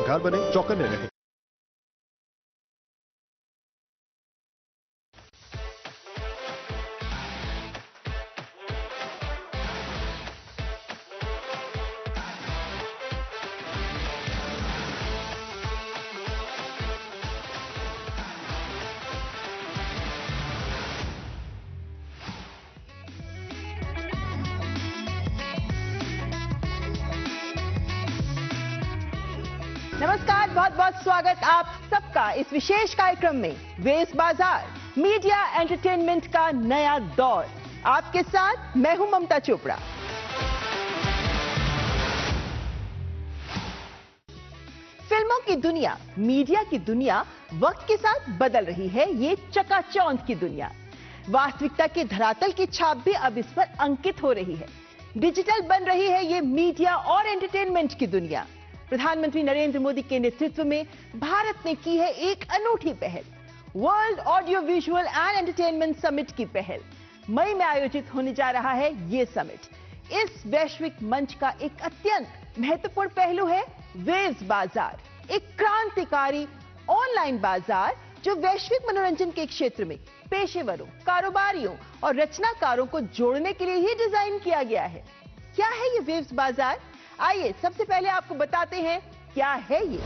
शिकार बने, चौकन्ने रहें। नमस्कार, बहुत बहुत स्वागत आप सबका इस विशेष कार्यक्रम में वेव्स बाजार, मीडिया एंटरटेनमेंट का नया दौर। आपके साथ मैं हूं ममता चोपड़ा। फिल्मों की दुनिया, मीडिया की दुनिया वक्त के साथ बदल रही है। ये चकाचौंध की दुनिया, वास्तविकता के धरातल की छाप भी अब इस पर अंकित हो रही है। डिजिटल बन रही है ये मीडिया और एंटरटेनमेंट की दुनिया। प्रधानमंत्री नरेंद्र मोदी के नेतृत्व में भारत ने की है एक अनूठी पहल, world audio visual and entertainment summit की पहल। मई में आयोजित होने जा रहा है ये समिट। इस वैश्विक मंच का एक अत्यंत महत्वपूर्ण पहलू है वेव्स बाजार, एक क्रांतिकारी ऑनलाइन बाजार जो वैश्विक मनोरंजन के क्षेत्र में पेशेवरों, कारोबारियों और रचनाकारों को जोड़ने के लिए ही डिजाइन किया गया है। क्या है ये वेव्स बाजार? आइए सबसे पहले आपको बताते हैं क्या है ये।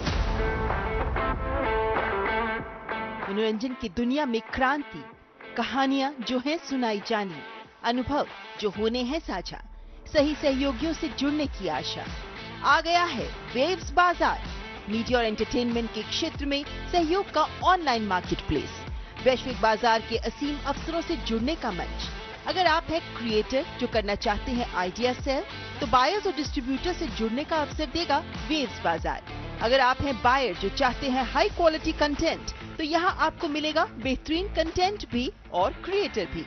मनोरंजन की दुनिया में क्रांति, कहानियां जो हैं सुनाई जानी, अनुभव जो होने हैं साझा, सही सहयोगियों से जुड़ने की आशा। आ गया है वेव्स बाजार, मीडिया और एंटरटेनमेंट के क्षेत्र में सहयोग का ऑनलाइन मार्केट प्लेस, वैश्विक बाजार के असीम अवसरों से जुड़ने का मंच। अगर आप हैं क्रिएटर जो करना चाहते हैं आइडिया सेल, तो बायर्स और डिस्ट्रीब्यूटर से जुड़ने का अवसर देगा वेव्स बाजार। अगर आप हैं बायर जो चाहते हैं हाई क्वालिटी कंटेंट, तो यहाँ आपको मिलेगा बेहतरीन कंटेंट भी और क्रिएटर भी।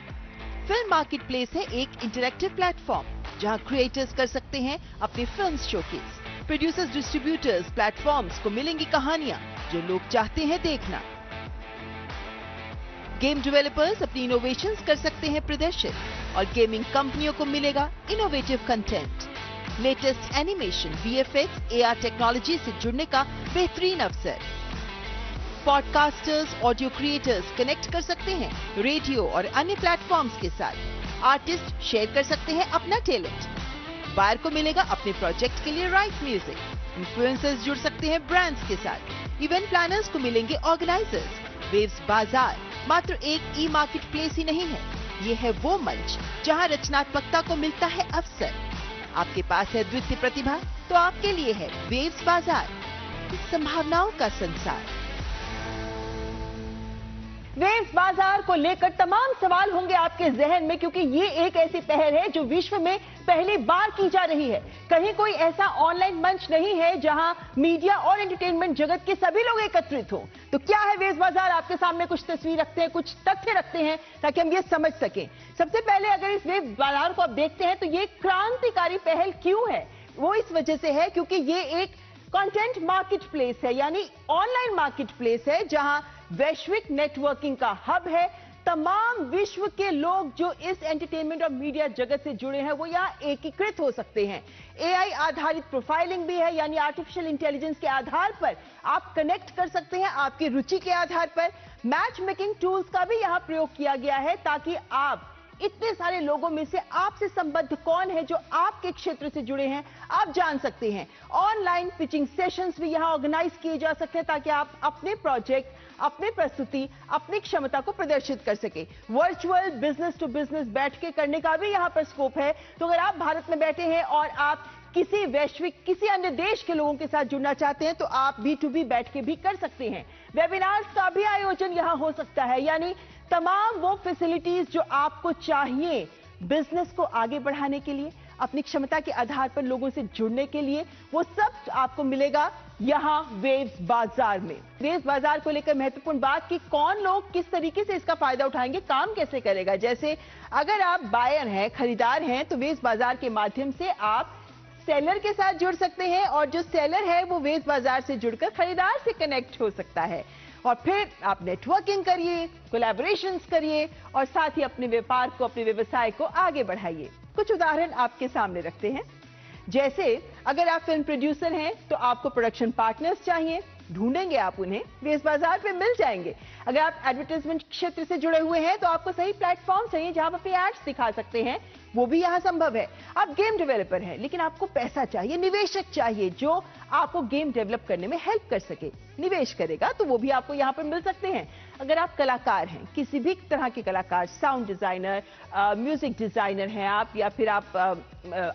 फिल्म मार्केट प्लेस है एक इंटरैक्टिव प्लेटफॉर्म जहाँ क्रिएटर्स कर सकते हैं अपने film showcase. Producers, distributors, platforms को मिलेंगी कहानियां जो लोग चाहते हैं देखना। गेम डेवलपर्स अपनी इनोवेशंस कर सकते हैं प्रदर्शित और गेमिंग कंपनियों को मिलेगा innovative content. Latest animation, VFX, AR technology से जुड़ने का बेहतरीन अवसर। पॉडकास्टर्स, ऑडियो क्रिएटर्स कनेक्ट कर सकते हैं रेडियो और अन्य प्लेटफॉर्म्स के साथ। आर्टिस्ट शेयर कर सकते हैं अपना टैलेंट। बायर को मिलेगा अपने प्रोजेक्ट के लिए राइट म्यूजिक। इन्फ्लुएंसर्स जुड़ सकते हैं ब्रांड्स के साथ। इवेंट प्लानर्स को मिलेंगे ऑर्गेनाइजर्स। वेव्स बाजार मात्र एक ई मार्केट प्लेस ही नहीं है, ये है वो मंच जहां रचनात्मकता को मिलता है अवसर। आपके पास है द्वितीय प्रतिभा, तो आपके लिए है वेव्स बाजार, संभावनाओं का संसार। वेव्स बाजार को लेकर तमाम सवाल होंगे आपके जहन में, क्योंकि ये एक ऐसी पहल है जो विश्व में पहली बार की जा रही है। कहीं कोई ऐसा ऑनलाइन मंच नहीं है जहां मीडिया और एंटरटेनमेंट जगत के सभी लोग एकत्रित हों। तो क्या है वेव्स बाजार? आपके सामने कुछ तस्वीर रखते हैं, कुछ तथ्य रखते हैं ताकि हम ये समझ सकें। सबसे पहले अगर इस वेव्स बाजार को आप देखते हैं तो ये क्रांतिकारी पहल क्यों है? वो इस वजह से है क्योंकि ये एक कंटेंट मार्केट प्लेस है, यानी ऑनलाइन मार्केट प्लेस है जहां वैश्विक नेटवर्किंग का हब है। तमाम विश्व के लोग जो इस एंटरटेनमेंट और मीडिया जगत से जुड़े हैं वो यहां एकीकृत हो सकते हैं। एआई आधारित प्रोफाइलिंग भी है, यानी आर्टिफिशियल इंटेलिजेंस के आधार पर आप कनेक्ट कर सकते हैं आपकी रुचि के आधार पर। मैच मेकिंग टूल्स का भी यहां प्रयोग किया गया है ताकि आप इतने सारे लोगों में से आपसे संबद्ध कौन है जो आपके क्षेत्र से जुड़े हैं आप जान सकते हैं। ऑनलाइन पिचिंग सेशंस भी यहां ऑर्गेनाइज किए जा सकते हैं ताकि आप अपने प्रोजेक्ट, अपनी प्रस्तुति, अपनी क्षमता को प्रदर्शित कर सके। वर्चुअल बिजनेस टू बिजनेस बैठ के करने का भी यहां पर स्कोप है। तो अगर आप भारत में बैठे हैं और आप किसी वैश्विक, किसी अन्य देश के लोगों के साथ जुड़ना चाहते हैं तो आप B2B बैठ के भी कर सकते हैं। वेबिनार्स का भी आयोजन यहां हो सकता है, यानी तमाम वो फैसिलिटीज जो आपको चाहिए बिजनेस को आगे बढ़ाने के लिए, अपनी क्षमता के आधार पर लोगों से जुड़ने के लिए, वो सब आपको मिलेगा यहां वेव्स बाजार में। वेव्स बाजार को लेकर महत्वपूर्ण बात कि कौन लोग किस तरीके से इसका फायदा उठाएंगे, काम कैसे करेगा। जैसे अगर आप बायर हैं, खरीदार हैं, तो वेव्स बाजार के माध्यम से आप सेलर के साथ जुड़ सकते हैं और जो सेलर है वो वेव्स बाजार से जुड़कर खरीदार से कनेक्ट हो सकता है। और फिर आप नेटवर्किंग करिए, कोलैबोरेशंस करिए और साथ ही अपने व्यापार को, अपने व्यवसाय को आगे बढ़ाइए। कुछ उदाहरण आपके सामने रखते हैं। जैसे अगर आप फिल्म प्रोड्यूसर हैं तो आपको प्रोडक्शन पार्टनर्स चाहिए, ढूंढेंगे आप उन्हें, वेव्स बाजार पे मिल जाएंगे। अगर आप एडवर्टाइजमेंट क्षेत्र से जुड़े हुए हैं तो आपको सही प्लेटफॉर्म चाहिए जहां आप अपनी एड्स दिखा सकते हैं, वो भी यहां संभव है। आप गेम डेवलपर हैं लेकिन आपको पैसा चाहिए, निवेशक चाहिए जो आपको गेम डेवलप करने में हेल्प कर सके, निवेश करेगा, तो वो भी आपको यहां पर मिल सकते हैं। अगर आप कलाकार हैं, किसी भी तरह के कलाकार, साउंड डिजाइनर, म्यूजिक डिजाइनर हैं आप, या फिर आप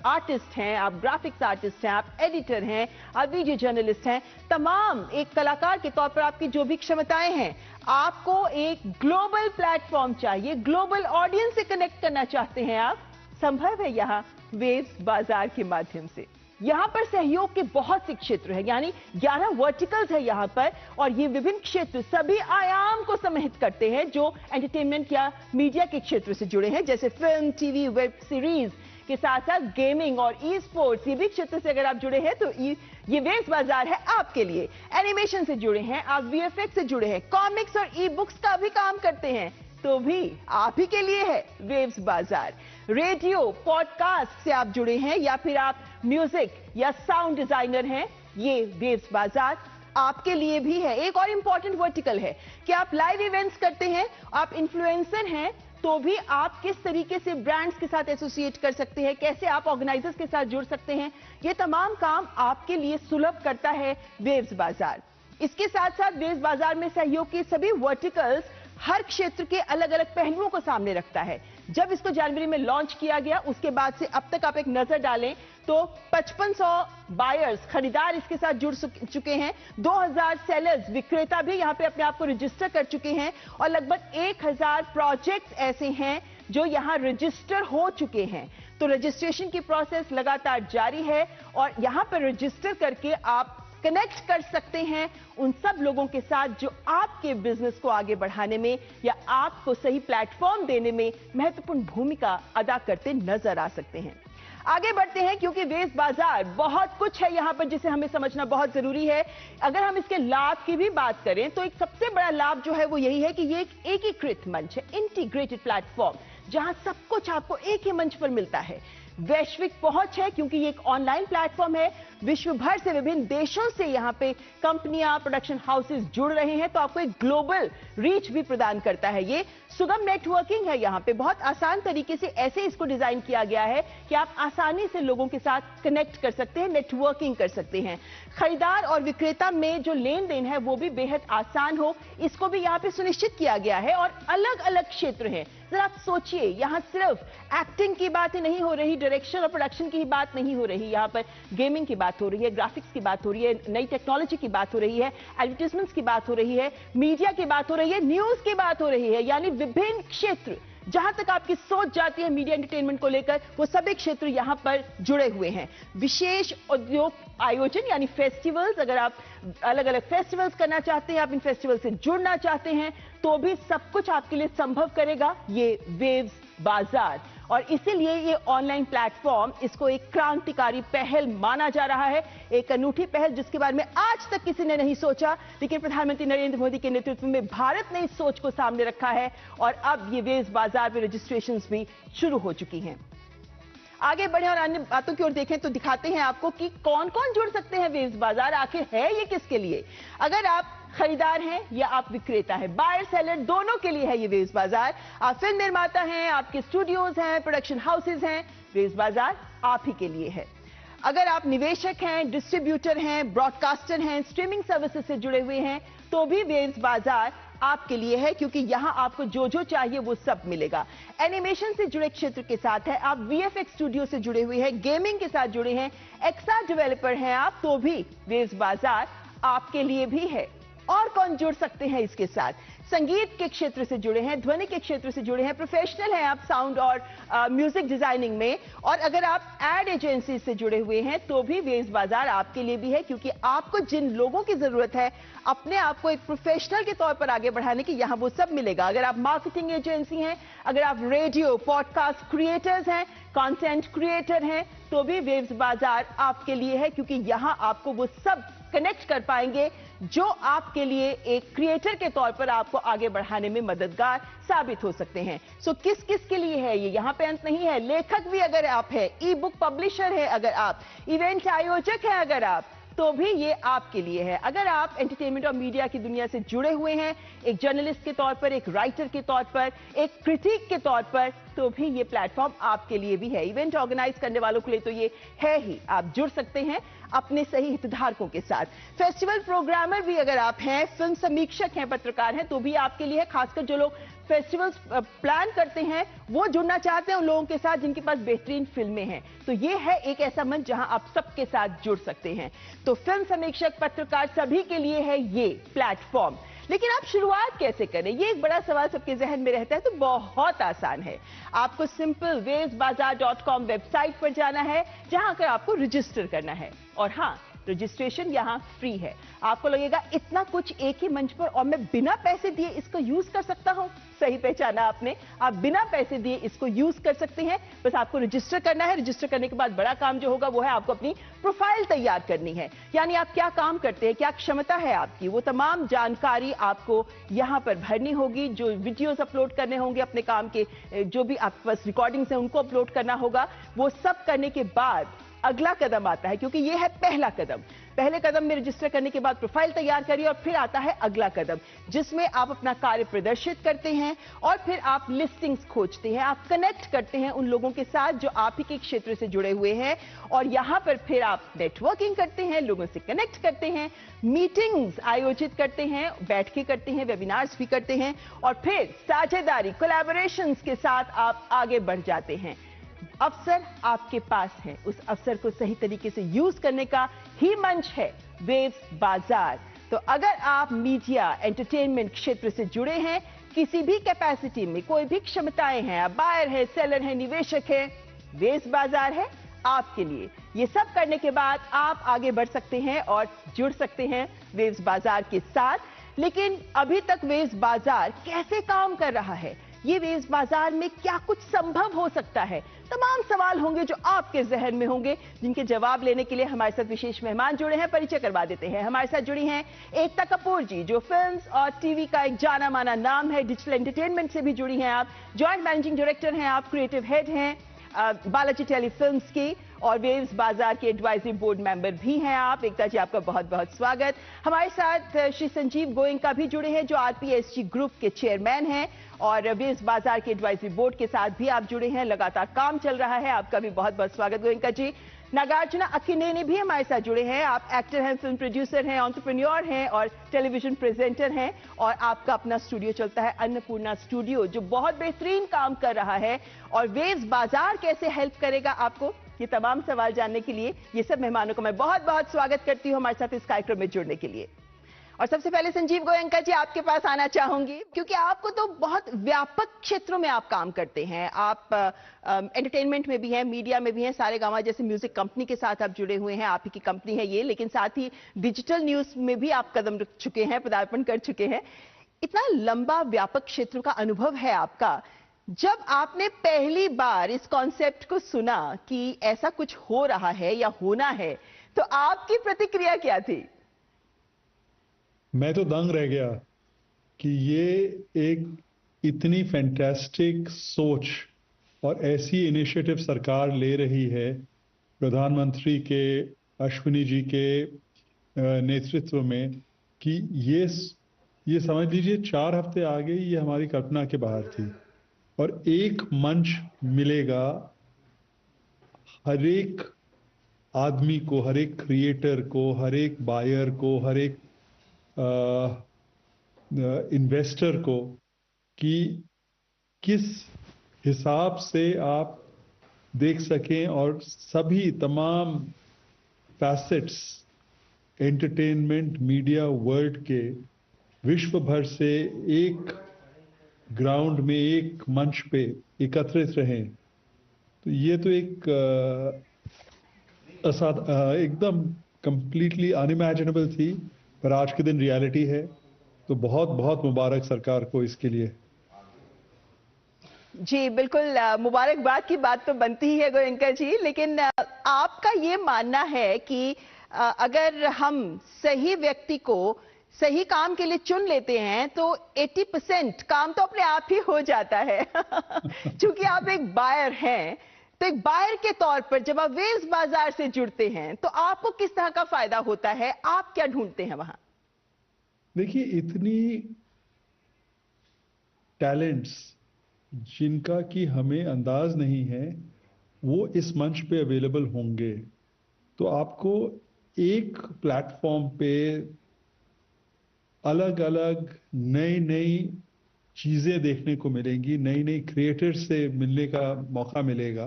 आर्टिस्ट हैं, आप ग्राफिक्स आर्टिस्ट हैं, आप एडिटर हैं, आप वीडियो जर्नलिस्ट हैं, तमाम एक कलाकार के तौर पर आपकी जो भी क्षमताएं हैं, आपको एक ग्लोबल प्लेटफॉर्म चाहिए, ग्लोबल ऑडियंस से कनेक्ट करना चाहते हैं आप, संभव है यहां वेव्स बाजार के माध्यम से। यहां पर सहयोग के बहुत से क्षेत्र हैं, यानी 11 वर्टिकल्स है यहां पर, और ये विभिन्न क्षेत्र सभी आयाम को समाहित करते हैं जो एंटरटेनमेंट या मीडिया के क्षेत्र से जुड़े हैं, जैसे फिल्म, टीवी, वेब सीरीज के साथ साथ गेमिंग और ई स्पोर्ट्स, ये भी क्षेत्र से अगर आप जुड़े हैं तो ये वेव्स बाजार है आपके लिए। एनिमेशन से जुड़े हैं आप, वीएफएक्स से जुड़े हैं, कॉमिक्स और ई बुक्स का भी काम करते हैं तो भी आप ही के लिए है वेव्स बाजार। रेडियो, पॉडकास्ट से आप जुड़े हैं या फिर आप म्यूजिक या साउंड डिजाइनर हैं, ये वेव्स बाजार आपके लिए भी है। एक और इंपॉर्टेंट वर्टिकल है कि आप लाइव इवेंट्स करते हैं, आप इन्फ्लुएंसर हैं, तो भी आप किस तरीके से ब्रांड्स के साथ एसोसिएट कर सकते हैं, कैसे आप ऑर्गेनाइजर्स के साथ जुड़ सकते हैं, ये तमाम काम आपके लिए सुलभ करता है वेव्स बाजार। इसके साथ साथ वेव्स बाजार में सहयोग के सभी वर्टिकल्स हर क्षेत्र के अलग अलग पहलुओं को सामने रखता है। जब इसको जनवरी में लॉन्च किया गया उसके बाद से अब तक आप एक नजर डालें तो 5500 बायर्स, खरीदार इसके साथ जुड़ चुके हैं, 2000 सेलर्स, विक्रेता भी यहां पे अपने आप को रजिस्टर कर चुके हैं, और लगभग 1000 प्रोजेक्ट्स ऐसे हैं जो यहां रजिस्टर हो चुके हैं। तो रजिस्ट्रेशन की प्रोसेस लगातार जारी है और यहां पर रजिस्टर करके आप कनेक्ट कर सकते हैं उन सब लोगों के साथ जो आपके बिजनेस को आगे बढ़ाने में या आपको सही प्लेटफॉर्म देने में महत्वपूर्ण भूमिका अदा करते नजर आ सकते हैं। आगे बढ़ते हैं क्योंकि वेव्स बाजार बहुत कुछ है यहां पर जिसे हमें समझना बहुत जरूरी है। अगर हम इसके लाभ की भी बात करें तो एक सबसे बड़ा लाभ जो है वो यही है कि ये एक एकीकृत मंच है, इंटीग्रेटेड प्लेटफॉर्म, जहां सब कुछ आपको एक ही मंच पर मिलता है। वैश्विक पहुंच है क्योंकि ये एक ऑनलाइन प्लेटफॉर्म है, विश्व भर से विभिन्न देशों से यहां पे कंपनियां, प्रोडक्शन हाउसेस जुड़ रहे हैं, तो आपको एक ग्लोबल रीच भी प्रदान करता है। ये सुगम नेटवर्किंग है, यहां पे बहुत आसान तरीके से ऐसे इसको डिजाइन किया गया है कि आप आसानी से लोगों के साथ कनेक्ट कर सकते हैं, नेटवर्किंग कर सकते हैं। खरीदार और विक्रेता में जो लेन देन है वो भी बेहद आसान हो, इसको भी यहां पे सुनिश्चित किया गया है। और अलग अलग क्षेत्र हैं, जरा आप सोचिए, यहां सिर्फ एक्टिंग की बात नहीं हो रही, डायरेक्शन और प्रोडक्शन की ही बात नहीं हो रही, यहां पर गेमिंग की बात हो रही है, ग्राफिक्स की बात हो रही है, नई टेक्नोलॉजी की बात हो रही है, एडवर्टाइजमेंट्स की बात हो रही है, मीडिया की बात हो रही है, न्यूज की बात हो रही है, यानी विभिन्न क्षेत्र जहां तक आपकी सोच जाती है मीडिया एंटरटेनमेंट को लेकर, वो सभी क्षेत्र यहां पर जुड़े हुए हैं। विशेष उद्योग आयोजन यानी फेस्टिवल्स, अगर आप अलग अलग फेस्टिवल्स करना चाहते हैं, आप इन फेस्टिवल से जुड़ना चाहते हैं, तो भी सब कुछ आपके लिए संभव करेगा ये वेव्स बाजार। और इसीलिए ये ऑनलाइन प्लेटफॉर्म, इसको एक क्रांतिकारी पहल माना जा रहा है, एक अनूठी पहल जिसके बारे में आज तक किसी ने नहीं सोचा, लेकिन प्रधानमंत्री नरेंद्र मोदी के नेतृत्व में भारत ने इस सोच को सामने रखा है और अब ये वेव्स बाजार में रजिस्ट्रेशंस भी शुरू हो चुकी हैं। आगे बढ़े और अन्य बातों की ओर देखें तो दिखाते हैं आपको कि कौन कौन जुड़ सकते हैं वेव्स बाजार, आखिर है ये किसके लिए। अगर आप खरीदार हैं या आप विक्रेता हैं, बायर सेलर दोनों के लिए है ये वेव्स बाजार। आप फिल्म निर्माता हैं, आपके स्टूडियोज हैं, प्रोडक्शन हाउसेज हैं, वेव्स बाजार आप ही के लिए है। अगर आप निवेशक हैं, डिस्ट्रीब्यूटर हैं, ब्रॉडकास्टर हैं, स्ट्रीमिंग सर्विसेज से जुड़े हुए हैं, तो भी वेव्स बाजार आपके लिए है, क्योंकि यहां आपको जो जो चाहिए वो सब मिलेगा। एनिमेशन से जुड़े क्षेत्र के साथ है, आप वीएफएक्स स्टूडियो से जुड़े हुए हैं, गेमिंग के साथ जुड़े हैं, एक्सआर डेवलपर हैं आप, तो भी वेव्स बाजार आपके लिए भी है। और कौन जुड़ सकते हैं इसके साथ? संगीत के क्षेत्र से जुड़े हैं, ध्वनि के क्षेत्र से जुड़े हैं, प्रोफेशनल हैं आप साउंड और म्यूजिक डिजाइनिंग में, और अगर आप एड एजेंसी से जुड़े हुए हैं तो भी वेव्स बाजार आपके लिए भी है, क्योंकि आपको जिन लोगों की जरूरत है अपने आप को एक प्रोफेशनल के तौर पर आगे बढ़ाने की, यहां वो सब मिलेगा। अगर आप मार्केटिंग एजेंसी हैं, अगर आप रेडियो पॉडकास्ट क्रिएटर्स हैं, कंटेंट क्रिएटर हैं, तो भी वेव्स बाजार आपके लिए है, क्योंकि यहां आपको वो सब कनेक्ट कर पाएंगे जो आपके लिए एक क्रिएटर के तौर पर आपको आगे बढ़ाने में मददगार साबित हो सकते हैं। सो किस किस के लिए है ये, यहाँ पे अंत नहीं है। लेखक भी अगर आप है, ई बुक पब्लिशर है अगर आप, इवेंट आयोजक है अगर आप, तो भी ये आपके लिए है। अगर आप एंटरटेनमेंट और मीडिया की दुनिया से जुड़े हुए हैं, एक जर्नलिस्ट के तौर पर, एक राइटर के तौर पर, एक क्रिटिक के तौर पर, तो भी ये प्लेटफॉर्म आपके लिए भी है। इवेंट ऑर्गेनाइज करने वालों के लिए तो ये है ही। आप जुड़ सकते हैं अपने सही हितधारकों के साथ। फेस्टिवल प्रोग्रामर भी अगर आप हैं, फिल्म समीक्षक हैं, पत्रकार हैं, तो भी आपके लिए है। खासकर जो लोग फेस्टिवल्स प्लान करते हैं, वो जुड़ना चाहते हैं उन लोगों के साथ जिनके पास बेहतरीन फिल्में हैं, तो ये है एक ऐसा मंच जहां आप सबके साथ जुड़ सकते हैं। तो फिल्म समीक्षक, पत्रकार, सभी के लिए है ये प्लेटफॉर्म। लेकिन आप शुरुआत कैसे करें, ये एक बड़ा सवाल सबके जहन में रहता है। तो बहुत आसान है। आपको सिंपल wavesbazaar.com वेबसाइट पर जाना है, जहां कर आपको रजिस्टर करना है। और हां, रजिस्ट्रेशन यहां फ्री है। आपको लगेगा इतना कुछ एक ही मंच पर और मैं बिना पैसे दिए इसको यूज कर सकता हूं। सही पहचाना आपने, आप बिना पैसे दिए इसको यूज कर सकते हैं। बस आपको रजिस्टर करना है। रजिस्टर करने के बाद बड़ा काम जो होगा वो है आपको अपनी प्रोफाइल तैयार करनी है। यानी आप क्या काम करते हैं, क्या क्षमता है आपकी, वो तमाम जानकारी आपको यहां पर भरनी होगी। जो वीडियोस अपलोड करने होंगे अपने काम के, जो भी आपके पास रिकॉर्डिंग्स हैं उनको अपलोड करना होगा। वो सब करने के बाद अगला कदम आता है, क्योंकि यह है पहला कदम। पहले कदम में रजिस्टर करने के बाद प्रोफाइल तैयार करिए और फिर आता है अगला कदम, जिसमें आप अपना कार्य प्रदर्शित करते हैं और फिर आप लिस्टिंग्स खोजते हैं, आप कनेक्ट करते हैं उन लोगों के साथ जो आप ही के क्षेत्र से जुड़े हुए हैं। और यहां पर फिर आप नेटवर्किंग करते हैं, लोगों से कनेक्ट करते हैं, मीटिंग्स आयोजित करते हैं, बैठ के करते हैं, वेबिनार्स भी करते हैं, और फिर साझेदारी, कोलैबोरेशंस के साथ आप आगे बढ़ जाते हैं। अवसर आपके पास है, उस अवसर को सही तरीके से यूज करने का ही मंच है वेव्स बाजार। तो अगर आप मीडिया, एंटरटेनमेंट क्षेत्र से जुड़े हैं, किसी भी कैपेसिटी में, कोई भी क्षमताएं हैं, आप बायर है, सेलर है, निवेशक है, वेव्स बाजार है आपके लिए। ये सब करने के बाद आप आगे बढ़ सकते हैं और जुड़ सकते हैं वेव्स बाजार के साथ। लेकिन अभी तक वेव्स बाजार कैसे काम कर रहा है, ये वेव्स बाजार में क्या कुछ संभव हो सकता है, तमाम सवाल होंगे जो आपके जहन में होंगे, जिनके जवाब लेने के लिए हमारे साथ विशेष मेहमान जुड़े हैं। परिचय करवा देते हैं। हमारे साथ जुड़ी हैं एकता कपूर जी, जो फिल्म्स और टीवी का एक जाना माना नाम है। डिजिटल एंटरटेनमेंट से भी जुड़ी हैं आप, जॉइंट मैनेजिंग डायरेक्टर हैं आप, क्रिएटिव हेड हैं बालाजी टेलीफिल्म्स की, और वेव्स बाजार के एडवाइजरी बोर्ड मेंबर भी हैं आप। एकता जी, आपका बहुत बहुत स्वागत। हमारे साथ श्री संजीव गोयनका भी जुड़े हैं, जो आरपीएसजी ग्रुप के चेयरमैन हैं, और वेव्स बाजार के एडवाइजरी बोर्ड के साथ भी आप जुड़े हैं। लगातार काम चल रहा है, आपका भी बहुत बहुत स्वागत गोयनका जी। नागार्जुना अक्किनेनी भी हमारे साथ जुड़े हैं। आप एक्टर हैं, फिल्म प्रोड्यूसर हैं, एंटरप्रेन्योर हैं और टेलीविजन प्रेजेंटर हैं, और आपका अपना स्टूडियो चलता है, अन्नपूर्णा स्टूडियो, जो बहुत बेहतरीन काम कर रहा है। और वेव्स बाजार कैसे हेल्प करेगा आपको, ये तमाम सवाल जानने के लिए ये सब मेहमानों को मैं बहुत बहुत स्वागत करती हूँ हमारे साथ इस कार्यक्रम में जुड़ने के लिए। और सबसे पहले संजीव गोयनका जी, आपके पास आना चाहूंगी, क्योंकि आपको तो बहुत व्यापक क्षेत्रों में आप काम करते हैं। आप एंटरटेनमेंट में भी हैं, मीडिया में भी हैं, सारे गामा जैसे म्यूजिक कंपनी के साथ आप जुड़े हुए हैं, आप ही की कंपनी है ये, लेकिन साथ ही डिजिटल न्यूज में भी आप कदम रख चुके हैं, पदार्पण कर चुके हैं। इतना लंबा व्यापक क्षेत्र का अनुभव है आपका, जब आपने पहली बार इस कॉन्सेप्ट को सुना कि ऐसा कुछ हो रहा है या होना है, तो आपकी प्रतिक्रिया क्या थी? मैं तो दंग रह गया कि ये एक इतनी फैंटास्टिक सोच और ऐसी इनिशिएटिव सरकार ले रही है, प्रधानमंत्री के, अश्विनी जी के नेतृत्व में, कि ये समझ लीजिए 4 हफ्ते आगे ये हमारी कल्पना के बाहर थी। और एक मंच मिलेगा हर एक आदमी को, हर एक क्रिएटर को, हर एक बायर को, हर एक इन्वेस्टर को, कि किस हिसाब से आप देख सकें और सभी तमाम फैसेट्स एंटरटेनमेंट मीडिया वर्ल्ड के विश्व भर से एक ग्राउंड में, एक मंच पे एकत्रित रहें। तो ये तो एक एकदम कंप्लीटली अनइमेजिनेबल थी, पर आज के दिन रियलिटी है। तो बहुत बहुत मुबारक सरकार को इसके लिए। जी बिल्कुल, मुबारकबाद की बात तो बनती ही है गोयनका जी, लेकिन आपका ये मानना है कि अगर हम सही व्यक्ति को सही काम के लिए चुन लेते हैं तो 80% काम तो अपने आप ही हो जाता है। क्योंकि आप एक बायर हैं, तो एक बायर के तौर पर जब आप वेव्स बाजार से जुड़ते हैं तो आपको किस तरह का फायदा होता है, आप क्या ढूंढते हैं वहां? देखिए, इतनी टैलेंट्स जिनका कि हमें अंदाज नहीं है वो इस मंच पे अवेलेबल होंगे। तो आपको एक प्लेटफॉर्म पे अलग अलग नई नई चीजें देखने को मिलेंगी, नई नई क्रिएटर्स से मिलने का मौका मिलेगा।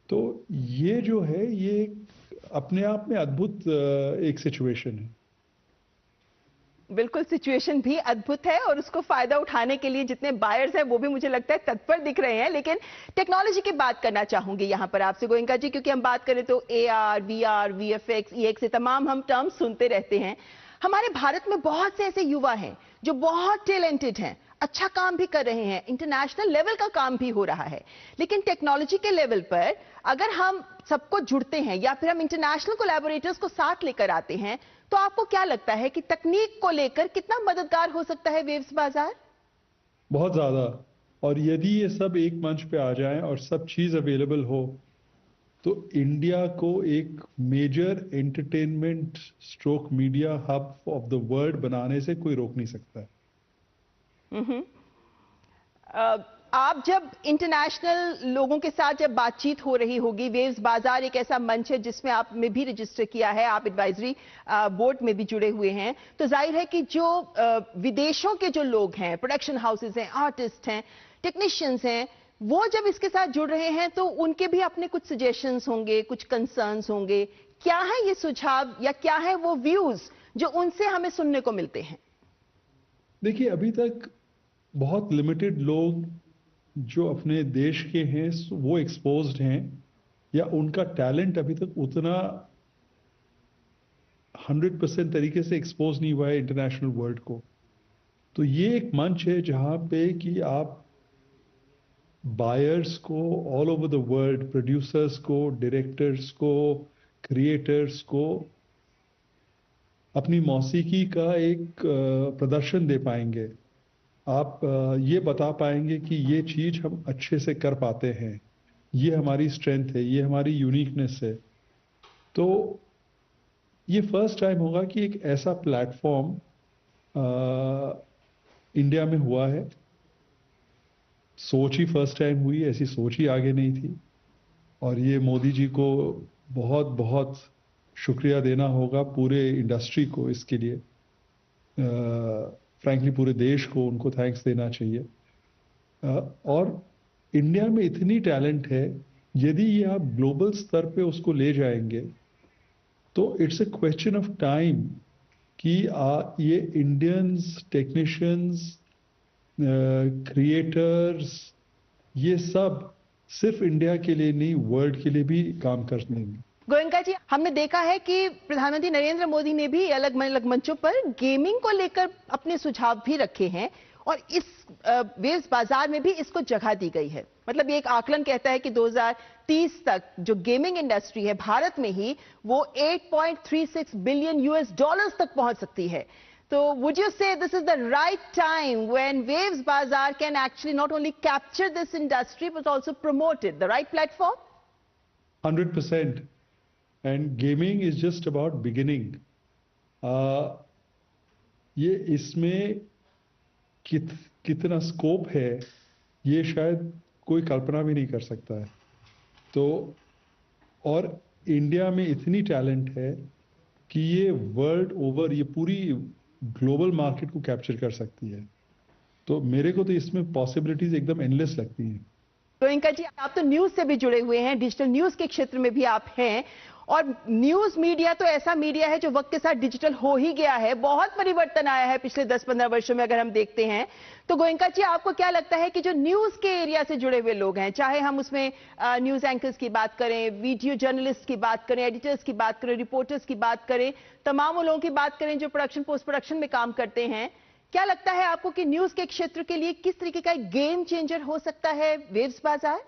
तो ये जो है ये अपने आप में अद्भुत एक सिचुएशन है। बिल्कुल, सिचुएशन भी अद्भुत है और उसको फायदा उठाने के लिए जितने बायर्स हैं वो भी मुझे लगता है तत्पर दिख रहे हैं। लेकिन टेक्नोलॉजी की बात करना चाहूंगी यहां पर आपसे गोयनका जी, क्योंकि हम बात करें तो AR, VR, VFX, EX से तमाम हम टर्म्स सुनते रहते हैं। हमारे भारत में बहुत से ऐसे युवा हैं जो बहुत टैलेंटेड हैं, अच्छा काम भी कर रहे हैं, इंटरनेशनल लेवल का काम भी हो रहा है। लेकिन टेक्नोलॉजी के लेवल पर अगर हम सबको जुड़ते हैं या फिर हम इंटरनेशनल कोलैबोरेटर्स को साथ लेकर आते हैं, तो आपको क्या लगता है कि तकनीक को लेकर कितना मददगार हो सकता है वेव्स बाजार? बहुत ज्यादा। और यदि ये सब एक मंच पे आ जाएं और सब चीज अवेलेबल हो तो इंडिया को एक major entertainment stroke media hub of the world बनाने से कोई रोक नहीं सकता है। आप जब इंटरनेशनल लोगों के साथ जब बातचीत हो रही होगी, वेव्स बाजार एक ऐसा मंच है जिसमें आपने भी रजिस्टर किया है, आप एडवाइजरी बोर्ड में भी जुड़े हुए हैं, तो जाहिर है कि जो विदेशों के जो लोग हैं, प्रोडक्शन हाउसेस हैं, आर्टिस्ट हैं, टेक्नीशियंस हैं, वो जब इसके साथ जुड़ रहे हैं तो उनके भी अपने कुछ सजेशंस होंगे, कुछ कंसर्न्स होंगे। क्या है ये सुझाव या क्या है वो व्यूज जो उनसे हमें सुनने को मिलते हैं? देखिए, अभी तक बहुत लिमिटेड लोग जो अपने देश के हैं वो एक्सपोज्ड हैं, या उनका टैलेंट अभी तक उतना 100% तरीके से एक्सपोज नहीं हुआ है इंटरनेशनल वर्ल्ड को। तो ये एक मंच है जहां पे कि आप बायर्स को all over the world, producers को, डायरेक्टर्स को, क्रिएटर्स को अपनी मौसीकी का एक प्रदर्शन दे पाएंगे। आप ये बता पाएंगे कि ये चीज हम अच्छे से कर पाते हैं, ये हमारी स्ट्रेंथ है, ये हमारी यूनिकनेस है। तो ये फर्स्ट टाइम होगा कि एक ऐसा प्लेटफॉर्म इंडिया में हुआ है। सोच ही फर्स्ट टाइम हुई, ऐसी सोच ही आगे नहीं थी। और ये मोदी जी को बहुत बहुत शुक्रिया देना होगा, पूरे इंडस्ट्री को इसके लिए। फ्रैंकली पूरे देश को उनको थैंक्स देना चाहिए। और इंडिया में इतनी टैलेंट है, यदि ये आप ग्लोबल स्तर पे उसको ले जाएंगे तो it's a question of time कि ये इंडियंस, टेक्नीशियंस, क्रिएटर्स, ये सब सिर्फ इंडिया के लिए नहीं, वर्ल्ड के लिए भी काम कर लेंगे। गोयनका जी, हमने देखा है कि प्रधानमंत्री नरेंद्र मोदी ने भी अलग अलग मंचों पर गेमिंग को लेकर अपने सुझाव भी रखे हैं और इस वेव्स बाजार में भी इसको जगह दी गई है। मतलब ये एक आकलन कहता है कि 2030 तक जो गेमिंग इंडस्ट्री है भारत में ही वो 8.36 बिलियन यूएस डॉलर्स तक पहुंच सकती है। तो would you say this is the right time when Waves Bazaar can actually not only capture this industry but also promote it, the right platform? 100%. And gaming is just about beginning. ये इसमें कितना scope है ये शायद कोई कल्पना भी नहीं कर सकता है। तो और इंडिया में इतनी टैलेंट है कि ये वर्ल्ड ओवर, ये पूरी ग्लोबल मार्केट को कैप्चर कर सकती है। तो मेरे को तो इसमें पॉसिबिलिटीज एकदम एंडलेस लगती हैं। गोयनका जी, आप तो न्यूज से भी जुड़े हुए हैं, डिजिटल न्यूज के क्षेत्र में भी आप हैं, और न्यूज मीडिया तो ऐसा मीडिया है जो वक्त के साथ डिजिटल हो ही गया है। बहुत परिवर्तन आया है पिछले 10-15 वर्षों में अगर हम देखते हैं तो। गोयनका जी, आपको क्या लगता है कि जो न्यूज के एरिया से जुड़े हुए लोग हैं, चाहे हम उसमें न्यूज एंकर्स की बात करें, वीडियो जर्नलिस्ट की बात करें, एडिटर्स की बात करें, रिपोर्टर्स की बात करें, तमाम लोगों की बात करें जो प्रोडक्शन, पोस्ट प्रोडक्शन में काम करते हैं, क्या लगता है आपको कि न्यूज के क्षेत्र के लिए किस तरीके का एक गेम चेंजर हो सकता है वेव्स बाजार?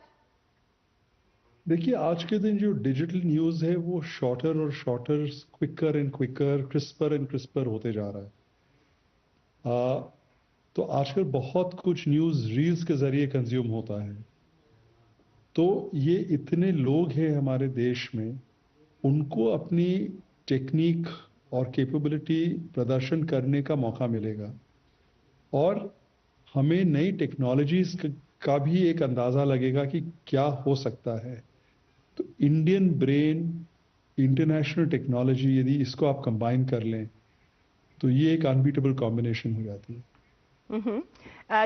देखिए, आज के दिन जो डिजिटल न्यूज़ है वो शॉर्टर और shorter, quicker and quicker, crisper and crisper होते जा रहा है। तो आजकल बहुत कुछ न्यूज़ रील्स के ज़रिए कंज्यूम होता है। तो ये इतने लोग हैं हमारे देश में, उनको अपनी टेक्निक और कैपेबिलिटी प्रदर्शन करने का मौका मिलेगा और हमें नई टेक्नोलॉजीज का भी एक अंदाज़ा लगेगा कि क्या हो सकता है। तो इंडियन ब्रेन, इंटरनेशनल टेक्नोलॉजी, यदि इसको आप कंबाइन कर लें तो ये एक अनबीटेबल कॉम्बिनेशन हो जाती है।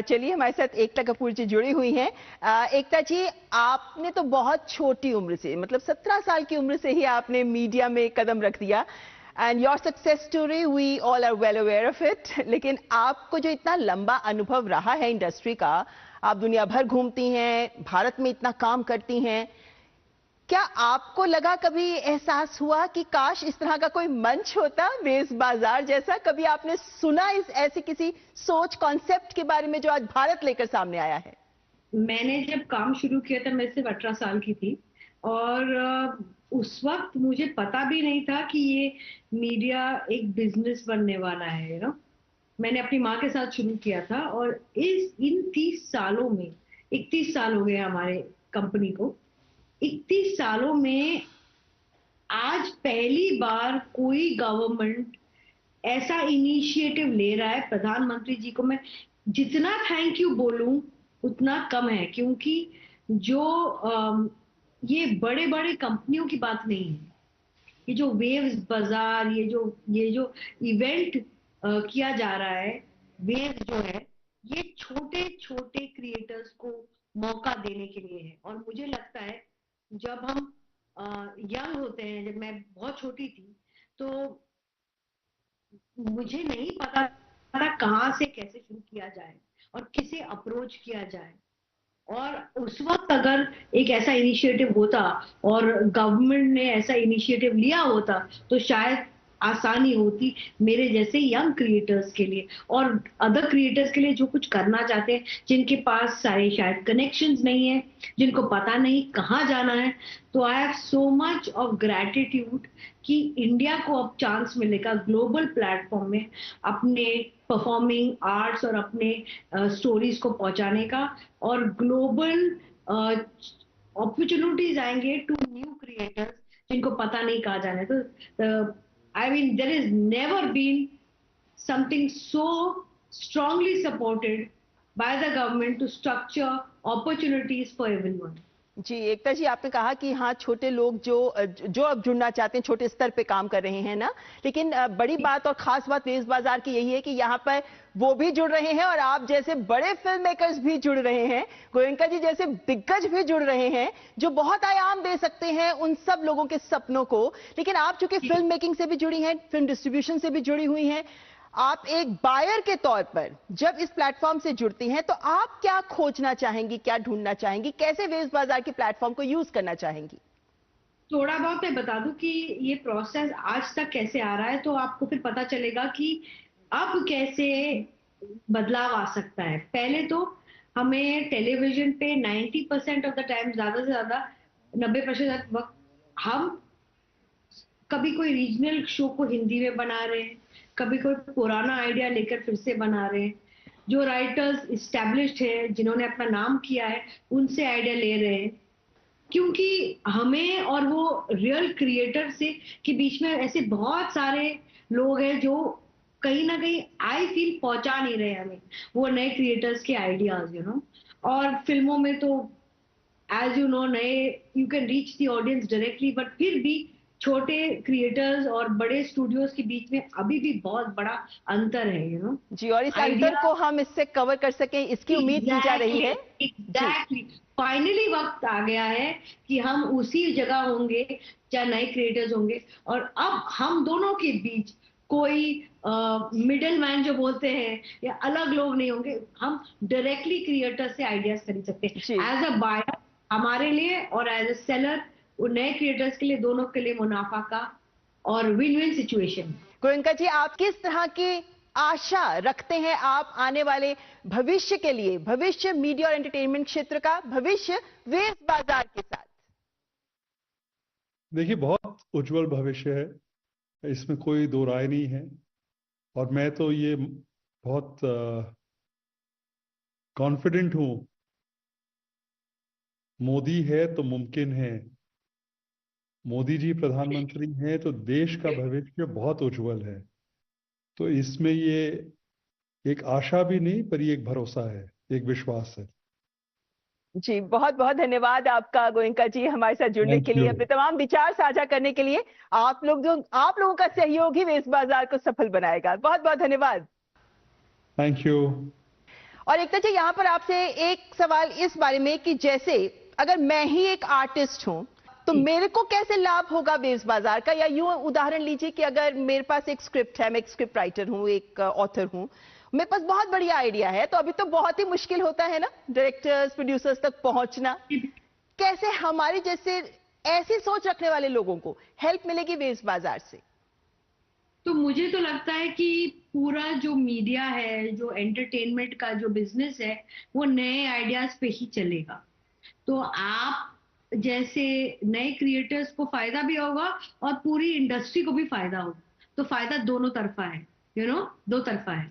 चलिए, हमारे साथ एकता कपूर जी जुड़ी हुई हैं। एकता जी, आपने तो बहुत छोटी उम्र से, मतलब 17 साल की उम्र से ही आपने मीडिया में कदम रख दिया and your success story we all are well aware of it. लेकिन आपको जो इतना लंबा अनुभव रहा है इंडस्ट्री का, आप दुनिया भर घूमती हैं, भारत में इतना काम करती हैं, क्या आपको लगा, कभी एहसास हुआ कि काश इस तरह का कोई मंच होता, वेज बाजार जैसा? कभी आपने सुना इस ऐसे किसी सोच, कॉन्सेप्ट के बारे में जो आज भारत लेकर सामने आया है? मैंने जब काम शुरू किया था मैं सिर्फ 18 साल की थी और उस वक्त मुझे पता भी नहीं था कि ये मीडिया एक बिजनेस बनने वाला है। मैंने अपनी माँ के साथ शुरू किया था और इन 30 सालों में, 31 साल हो गए हमारे कंपनी को, 31 सालों में आज पहली बार कोई गवर्नमेंट ऐसा इनिशिएटिव ले रहा है। प्रधानमंत्री जी को मैं जितना थैंक यू बोलूं उतना कम है, क्योंकि जो ये बड़े बड़े कंपनियों की बात नहीं है। ये जो वेव्स बाजार, ये जो इवेंट किया जा रहा है, वेव्स जो है, ये छोटे छोटे क्रिएटर्स को मौका देने के लिए है। और मुझे लगता है जब हम यंग होते हैं, जब मैं बहुत छोटी थी, तो मुझे नहीं पता था कहाँ से कैसे शुरू किया जाए और किसे अप्रोच किया जाए। और उस वक्त अगर एक ऐसा इनिशिएटिव होता और गवर्नमेंट ने ऐसा इनिशिएटिव लिया होता तो शायद आसानी होती मेरे जैसे यंग क्रिएटर्स के लिए और अदर क्रिएटर्स के लिए जो कुछ करना चाहते हैं, जिनके पास सारे शायद कनेक्शंस नहीं है, जिनको पता नहीं कहाँ जाना है। तो I have so much of gratitude कि इंडिया को अब चांस मिलेगा ग्लोबल प्लेटफॉर्म में अपने परफॉर्मिंग आर्ट्स और अपने स्टोरीज को पहुंचाने का, और ग्लोबल अपॉर्चुनिटीज आएंगे टू न्यू क्रिएटर्स जिनको पता नहीं कहा जाना है। तो I mean there is never been something so strongly supported by the government to structure opportunities for everyone. जी, एकता जी, आपने कहा कि हाँ, छोटे लोग जो अब जुड़ना चाहते हैं, छोटे स्तर पे काम कर रहे हैं ना, लेकिन बड़ी बात और खास बात वेज बाजार की यही है कि यहाँ पर वो भी जुड़ रहे हैं और आप जैसे बड़े फिल्म मेकर्स भी जुड़ रहे हैं, गोयनका जी जैसे दिग्गज भी जुड़ रहे हैं, जो बहुत आयाम दे सकते हैं उन सब लोगों के सपनों को। लेकिन आप चूंकि फिल्म मेकिंग से भी जुड़ी हैं, फिल्म डिस्ट्रीब्यूशन से भी जुड़ी हुई हैं, आप एक बायर के तौर पर जब इस प्लेटफॉर्म से जुड़ती हैं तो आप क्या खोजना चाहेंगी, क्या ढूंढना चाहेंगी, कैसे वेज बाजार के प्लेटफॉर्म को यूज करना चाहेंगी? थोड़ा बहुत मैं बता दूं कि ये प्रोसेस आज तक कैसे आ रहा है, तो आपको फिर पता चलेगा कि अब कैसे बदलाव आ सकता है। पहले तो हमें टेलीविजन पे 90% ऑफ द टाइम, ज्यादा से ज्यादा 90% वक्त हम कभी कोई रीजनल शो को हिंदी में बना रहे हैं, कभी कोई पुराना आइडिया लेकर फिर से बना रहे हैं, जो राइटर्स इस्टेब्लिश्ड है जिन्होंने अपना नाम किया है उनसे आइडिया ले रहे हैं, क्योंकि हमें और वो रियल क्रिएटर से के बीच में ऐसे बहुत सारे लोग हैं जो कहीं ना कहीं आई फील पहुंचा नहीं रहे हमें वो नए क्रिएटर्स के आइडियाज। और फिल्मों में तो एज यू नो, नए you can reach the audience directly, but फिर भी छोटे क्रिएटर्स और बड़े स्टूडियोज के बीच में अभी भी बहुत बड़ा अंतर है। जी, और इस अंतर को हम इससे कवर कर सकें, इसकी उम्मीद की जा रही है। एग्जैक्टली, फाइनली वक्त आ गया है कि हम उसी जगह होंगे जहाँ नए क्रिएटर्स होंगे, और अब हम दोनों के बीच कोई मिडिल मैन जो बोलते हैं या अलग लोग नहीं होंगे। हम डायरेक्टली क्रिएटर से आइडियाज खरीद सकते हैं एज अ बायर हमारे लिए और एज अ सेलर नए क्रिएटर्स के लिए, दोनों के लिए मुनाफा का और विन विन सिचुएशन। गोयनका जी, आप किस तरह की आशा रखते हैं आप आने वाले भविष्य के लिए, भविष्य मीडिया और एंटरटेनमेंट क्षेत्र का, भविष्य वेज बाजार के साथ? देखिए, बहुत उज्जवल भविष्य है, इसमें कोई दो राय नहीं है। और मैं तो ये बहुत कॉन्फिडेंट हूँ, मोदी है तो मुमकिन है। मोदी जी प्रधानमंत्री हैं तो देश का भविष्य बहुत उज्जवल है। तो इसमें ये एक आशा भी नहीं, पर ये एक भरोसा है, एक विश्वास है। जी, बहुत बहुत धन्यवाद आपका गोयनका जी, हमारे साथ जुड़ने थैंक के लिए, यू। अपने तमाम विचार साझा करने के लिए। आप लोगों का सहयोग ही वेस्ट बाजार को सफल बनाएगा। बहुत बहुत धन्यवाद। Thank you. और एकता जी, यहां पर आपसे एक सवाल इस बारे में कि जैसे अगर मैं ही एक आर्टिस्ट हूं तो मेरे को कैसे लाभ होगा वेव्स बाजार का? या यूं उदाहरण लीजिए कि अगर मेरे पास एक स्क्रिप्ट है, मैं एक स्क्रिप्ट राइटर हूं, एक ऑथर हूं, मेरे पास बहुत बढ़िया आइडिया है, तो अभी तो बहुत ही मुश्किल होता है ना डायरेक्टर्स प्रोड्यूसर्स तक पहुंचना। कैसे हमारी जैसे ऐसी सोच रखने वाले लोगों को हेल्प मिलेगी वेव्स बाजार से? तो मुझे तो लगता है कि पूरा जो मीडिया है, जो एंटरटेनमेंट का जो बिजनेस है, वो नए आइडियाज पे ही चलेगा। तो आप जैसे नए क्रिएटर्स को फायदा भी होगा और पूरी इंडस्ट्री को भी फायदा होगा। तो फायदा दोनों तरफा है, दो तरफा है।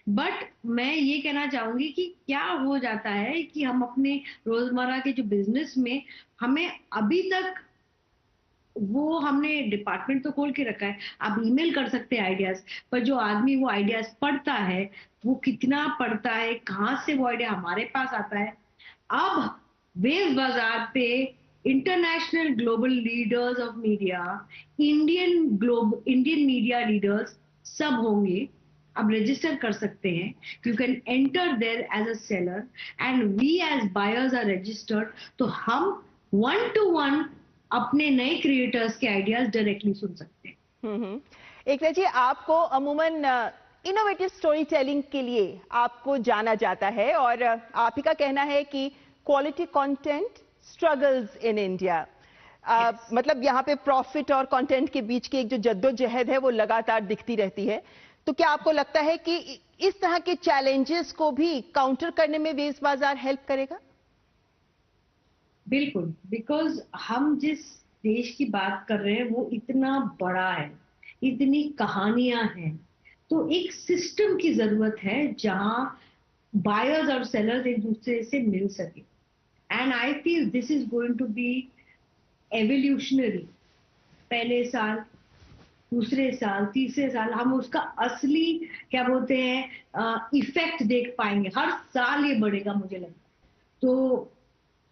बट मैं ये कहना चाहूंगी कि क्या हो जाता है कि हम अपने रोजमर्रा के जो बिजनेस में, हमें अभी तक वो हमने डिपार्टमेंट तो खोल के रखा है, आप ईमेल कर सकते हैं आइडियाज, पर जो आदमी वो आइडियाज पढ़ता है, वो कितना पढ़ता है, कहाँ से वो आइडिया हमारे पास आता है। अब वेव बाजार पे international global leaders of media, Indian media leaders सब होंगे। आप रजिस्टर कर सकते हैं, you can enter there as a seller and we as buyers are registered. तो हम 1 to 1 अपने नए क्रिएटर्स के आइडियाज डायरेक्टली सुन सकते हैं। एकता जी, आपको अमूमन इनोवेटिव स्टोरी टेलिंग के लिए आपको जाना जाता है, और आप ही का कहना है कि quality content struggles in India. मतलब यहाँ पे प्रॉफिट और कंटेंट के बीच की एक जो जद्दोजहद है वो लगातार दिखती रहती है। तो क्या आपको लगता है कि इस तरह के चैलेंजेस को भी काउंटर करने में वेव्स बाजार हेल्प करेगा? बिल्कुल, बिकॉज हम जिस देश की बात कर रहे हैं वो इतना बड़ा है, इतनी कहानियां हैं। तो एक सिस्टम की जरूरत है जहां बायर्स और सेलर्स एक दूसरे से मिल सके। And I feel this is going to be evolutionary. पहले साल, दूसरे साल, तीसरे साल हम उसका असली क्या बोलते हैं इफेक्ट देख पाएंगे। हर साल ये बढ़ेगा मुझे लगता है। तो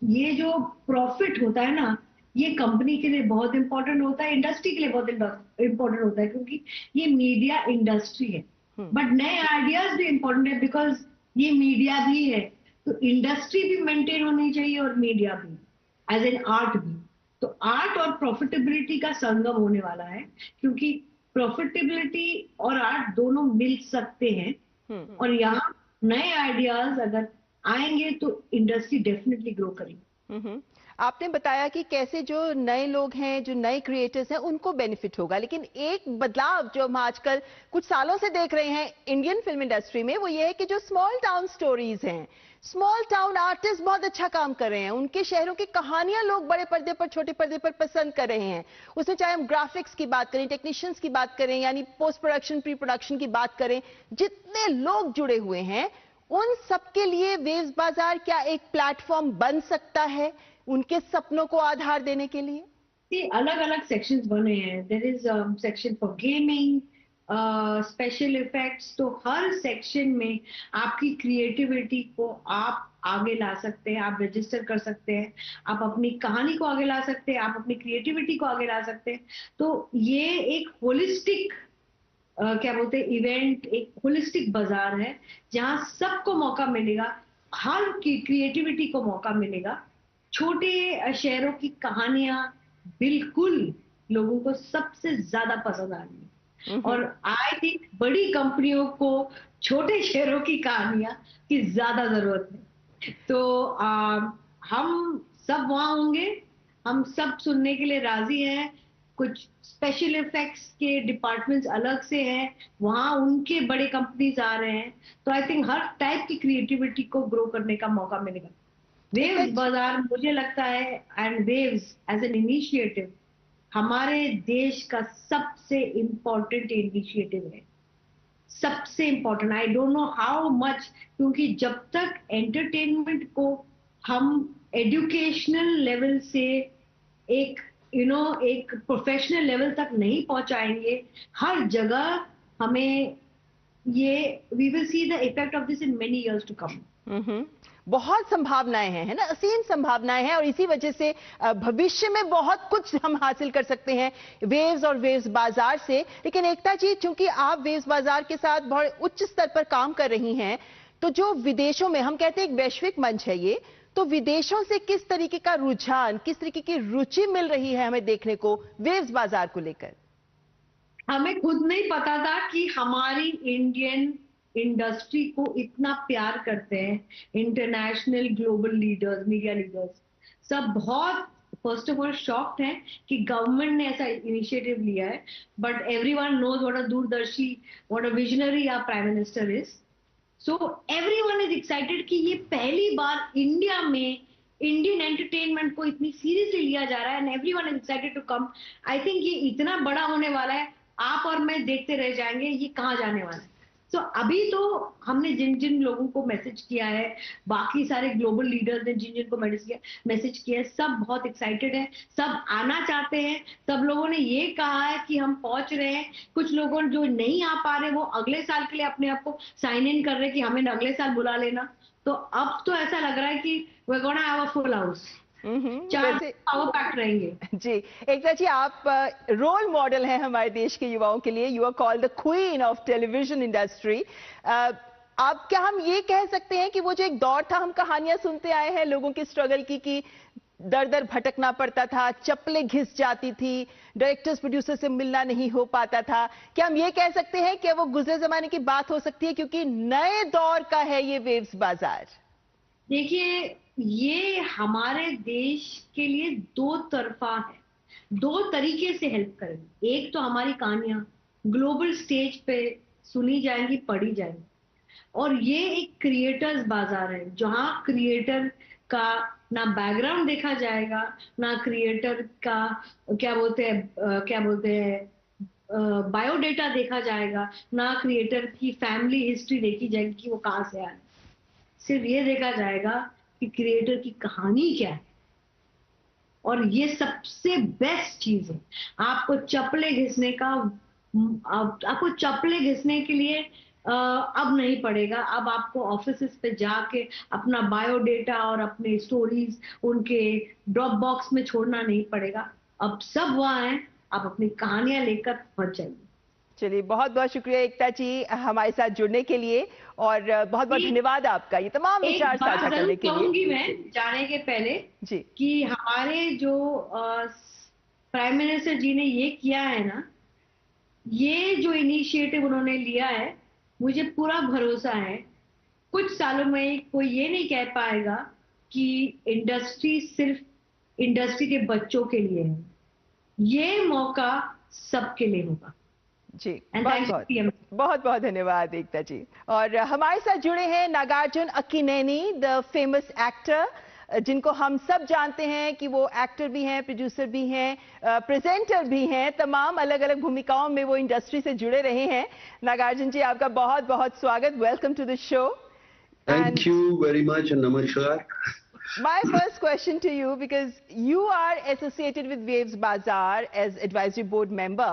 ये जो प्रॉफिट होता है ना, ये कंपनी के लिए बहुत इंपॉर्टेंट होता है, इंडस्ट्री के लिए बहुत इंपॉर्टेंट होता है, क्योंकि ये मीडिया इंडस्ट्री है। बट नए आइडियाज भी इंपॉर्टेंट है, बिकॉज ये मीडिया भी है। तो इंडस्ट्री भी मेंटेन होनी चाहिए और मीडिया भी, एज एन आर्ट भी। तो आर्ट और प्रॉफिटेबिलिटी का संगम होने वाला है, क्योंकि प्रॉफिटेबिलिटी और आर्ट दोनों मिल सकते हैं। और यहाँ नए आइडियाज अगर आएंगे तो इंडस्ट्री डेफिनेटली ग्रो करेगी। आपने बताया कि कैसे जो नए लोग हैं, जो नए क्रिएटर्स हैं, उनको बेनिफिट होगा, लेकिन एक बदलाव जो हम आजकल कुछ सालों से देख रहे हैं इंडियन फिल्म इंडस्ट्री में, वो ये है कि जो स्मॉल टाउन स्टोरीज हैं, स्मॉल टाउन आर्टिस्ट बहुत अच्छा काम कर रहे हैं। उनके शहरों की कहानियां लोग बड़े पर्दे पर, छोटे पर्दे पर पसंद कर रहे हैं। उसमें चाहे हम ग्राफिक्स की बात करें, टेक्नीशियंस की बात करें, यानी पोस्ट प्रोडक्शन, प्री प्रोडक्शन की बात करें, जितने लोग जुड़े हुए हैं, उन सबके लिए वेव्स बाजार क्या एक प्लेटफॉर्म बन सकता है उनके सपनों को आधार देने के लिए? अलग अलग सेक्शंस बने हैं। There is section for gaming, special effects. तो हर सेक्शन में आपकी क्रिएटिविटी को आप आगे ला सकते हैं, आप रजिस्टर कर सकते हैं, आप अपनी कहानी को आगे ला सकते हैं, आप अपनी क्रिएटिविटी को आगे ला सकते हैं। तो ये एक होलिस्टिक क्या बोलते हैं इवेंट, एक होलिस्टिक बाजार है जहां सबको मौका मिलेगा, हर की क्रिएटिविटी को मौका मिलेगा। छोटे शहरों की कहानियां बिल्कुल लोगों को सबसे ज्यादा पसंद आ रही है। और आई थिंक बड़ी कंपनियों को छोटे शहरों की कहानियां की ज्यादा जरूरत है। तो हम सब वहां होंगे, हम सब सुनने के लिए राजी हैं। कुछ स्पेशल इफेक्ट्स के डिपार्टमेंट्स अलग से हैं, वहां उनके बड़े कंपनीज आ रहे हैं। तो आई थिंक हर टाइप की क्रिएटिविटी को ग्रो करने का मौका मिलेगा। वेव्स बाजार मुझे लगता है, and waves as an initiative हमारे देश का सबसे इम्पोर्टेंट इनिशिएटिव है, सबसे important. I don't know how much, क्योंकि जब तक एंटरटेनमेंट को हम एजुकेशनल लेवल से एक एक प्रोफेशनल लेवल तक नहीं पहुंचाएंगे, हर जगह हमें ये we will see the effect of this in many years to come. बहुत संभावनाएं हैं, है ना, असीम संभावनाएं हैं, और इसी वजह से भविष्य में बहुत कुछ हम हासिल कर सकते हैं वेव्स और वेव्स बाजार से। लेकिन एकता जी, चूंकि आप वेव्स बाजार के साथ बहुत उच्च स्तर पर काम कर रही हैं, तो जो विदेशों में, हम कहते हैं एक वैश्विक मंच है ये, तो विदेशों से किस तरीके का रुझान, किस तरीके की रुचि मिल रही है हमें देखने को वेव्स बाजार को लेकर? हमें खुद नहीं पता था कि हमारी इंडियन इंडस्ट्री को इतना प्यार करते हैं international global leaders, media leaders सब। बहुत फर्स्ट ऑफ ऑल शॉक्ड हैं कि गवर्नमेंट ने ऐसा इनिशिएटिव लिया है, but everyone knows what a दूरदर्शी, what a visionary our prime minister is. So everyone is excited कि ये पहली बार इंडिया में इंडियन एंटरटेनमेंट को इतनी सीरियसली लिया जा रहा है, and everyone is excited to come. I think ये इतना बड़ा होने वाला है, आप और मैं देखते रह जाएंगे ये कहाँ जाने वाला है। तो अभी तो हमने जिन जिन लोगों को मैसेज किया है, बाकी सारे ग्लोबल लीडर्स ने जिन जिन को मैसेज किया है, सब बहुत एक्साइटेड है, सब आना चाहते हैं। सब लोगों ने ये कहा है कि हम पहुंच रहे हैं। कुछ लोगों जो नहीं आ पा रहे वो अगले साल के लिए अपने आप को साइन इन कर रहे हैं कि हमें अगले साल बुला लेना। तो अब तो ऐसा लग रहा है कि we are gonna have a full house, 4 power pack रहेंगे। जी, एकता जी, आप रोल मॉडल हैं हमारे देश के युवाओं के लिए। You are called the queen of television industry. आप, क्या हम ये कह सकते हैं कि वो जो एक दौर था, हम कहानियां सुनते आए हैं लोगों की स्ट्रगल की, कि दर दर भटकना पड़ता था, चप्पलें घिस जाती थी, डायरेक्टर्स प्रोड्यूसर से मिलना नहीं हो पाता था, क्या हम ये कह सकते हैं कि वो गुजरे जमाने की बात हो सकती है, क्योंकि नए दौर का है ये वेव्स बाजार? देखिए, ये हमारे देश के लिए दो तरफा है, दो तरीके से हेल्प करेंगे। एक तो हमारी कहानियां ग्लोबल स्टेज पे सुनी जाएंगी, पढ़ी जाएंगी, और ये एक क्रिएटर्स बाजार है जहां क्रिएटर का ना बैकग्राउंड देखा जाएगा, ना क्रिएटर का क्या बोलते हैं बायोडेटा देखा जाएगा, ना क्रिएटर की फैमिली हिस्ट्री देखी जाएगी कि वो कहाँ से आए। सिर्फ ये देखा जाएगा कि क्रिएटर की कहानी क्या है, और ये सबसे बेस्ट चीज है। आपको चप्पलें घिसने का, आपको चप्पलें घिसने के लिए अब नहीं पड़ेगा। अब आपको ऑफिसेस पे जाके अपना बायोडेटा और अपने स्टोरीज उनके ड्रॉप बॉक्स में छोड़ना नहीं पड़ेगा। अब सब वहाँ है, आप अपनी कहानियां लेकर पहुंच जाइए। चलिए, बहुत बहुत शुक्रिया एकता जी हमारे साथ जुड़ने के लिए, और बहुत बहुत धन्यवाद आपका ये तमाम विचार साझा करने के लिए। कहूंगी मैं जाने के पहले जी, कि हमारे जो प्राइम मिनिस्टर जी ने ये किया है ना, ये जो इनिशिएटिव उन्होंने लिया है, मुझे पूरा भरोसा है कुछ सालों में कोई ये नहीं कह पाएगा कि इंडस्ट्री सिर्फ इंडस्ट्री के बच्चों के लिए है। ये मौका सबके लिए होगा। जी, बहुत बहुत धन्यवाद एकता जी। और हमारे साथ जुड़े हैं Nagarjuna Akkineni, the famous actor, जिनको हम सब जानते हैं कि वो एक्टर भी हैं, प्रोड्यूसर भी हैं, प्रेजेंटर भी हैं, तमाम अलग अलग भूमिकाओं में वो इंडस्ट्री से जुड़े रहे हैं। नागार्जुन जी, आपका बहुत बहुत स्वागत, welcome to the show. Thank you very much and namaskar. My first question to you, because you are associated with Waves Bazaar as advisory board member,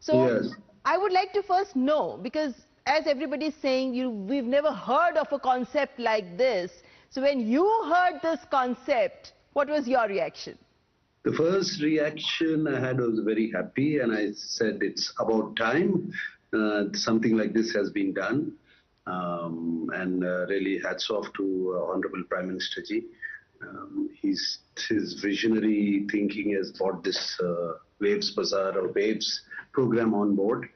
so Yes. I would like to first know, because as everybody is saying, we've never heard of a concept like this. So when you heard this concept, what was your reaction? The first reaction I had was very happy, and I said it's about time something like this has been done. And really hats off to Honorable Prime Minister Ji. His visionary thinking has brought this Waves Bazaar or Waves program on board,